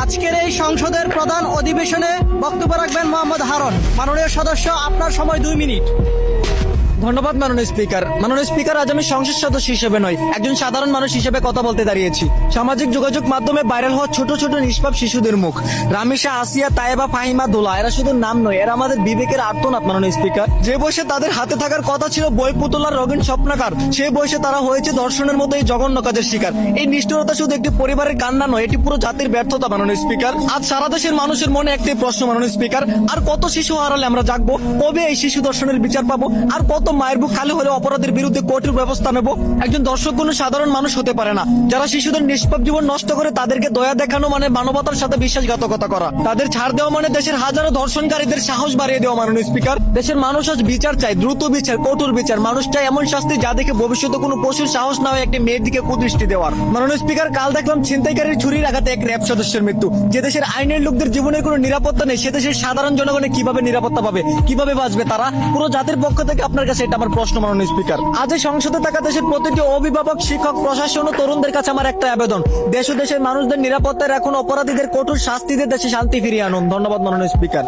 আজকের এই সংসদের প্রধান অধিবেশনে বক্তব্য রাখবেন মোহাম্মদ হারুন। মাননীয় সদস্য, আপনার সময় 2 মিনিট। ধন্যবাদ মাননীয় স্পিকার। মাননীয় স্পিকার, আজ আমি সংসদ সদস্য হিসেবে নয়, একজন সাধারণ মানুষ হিসেবে কথা বলতে দাঁড়িয়েছি। সামাজিক যোগাযোগ মাধ্যমে ভাইরাল হওয়া ছোট ছোট নিষ্পাপ শিশুদের মুখ, রামিসা, আসিয়া, তায়েবা, ফাহিমা, দোলা, এরা শুধু নাম নয়, এরা আমাদের বিবেকের আর্তনাদ। মাননীয় স্পিকার, যে বয়সে তাদের হাতে থাকার কথা ছিল বই পুতলার রঙিন স্বপ্নাকার, সেই বয়সে তারা হয়েছে ধর্ষণের মতো এই জঘন্য কাজের শিকার। এই নিষ্ঠুরতা শুধু একটি পরিবারের কান্না নয়, এটি পুরো জাতির ব্যর্থতা। মাননীয় স্পিকার, আজ সারা দেশের মানুষের মনে একটি প্রশ্ন মাননীয় স্পিকার, আর কত শিশু হারালে আমরা জাগবো? কবে এই শিশু ধর্ষণের বিচার পাবো? আর কত মায়ের বুক খালি হলে অপরাধের বিরুদ্ধে কঠোর ব্যবস্থা নেব? একজন দর্শক কোনো সাধারণ মানুষ হতে পারে না। যারা শিশুদের নিষ্পাপ জীবন নষ্ট করে তাদেরকে দয়া দেখানো মানে মানবতার সাথে বিশ্বাসঘাতকতা করা। তাদের ছাড় দেওয়া মানে দেশের হাজারো ধর্ষণকারীদের সাহস বাড়িয়ে দেওয়া। মাননীয় স্পিকার, দেশের মানুষ আজ বিচার চায়, দ্রুত বিচার, কঠোর বিচার। মানুষ চায় এমন শাস্তি যা দেখে ভবিষ্যতে কোনো পশুর সাহস না হয় একটি মেয়ের দিকে কুদৃষ্টি দেওয়ার। মাননীয় স্পিকার, কাল দেখলাম ছিনতাইকারীর ছুরির আঘাতে এক র্যাব সদস্যের মৃত্যু। যে দেশের আইনের লোকদের জীবনের কোনো নিরাপত্তা নেই, সে দেশের সাধারণ জনগণের কিভাবে নিরাপত্তা পাবে? কিভাবে বাঁচবে তারা? পুরো জাতির পক্ষ থেকে আপনার কাছে এটা আমার প্রশ্ন মাননীয় স্পিকার। আজ এই সংসদে থাকা দেশের প্রতিটি অভিভাবক, শিক্ষক, প্রশাসন ও তরুণদের কাছে আমার একটা আবেদন, দেশ ও দেশের মানুষদের নিরাপত্তায় রাখুন, অপরাধীদের কঠোর শাস্তি দিয়ে দেশে শান্তি ফিরিয়ে আনুন। ধন্যবাদ মাননীয় স্পিকার।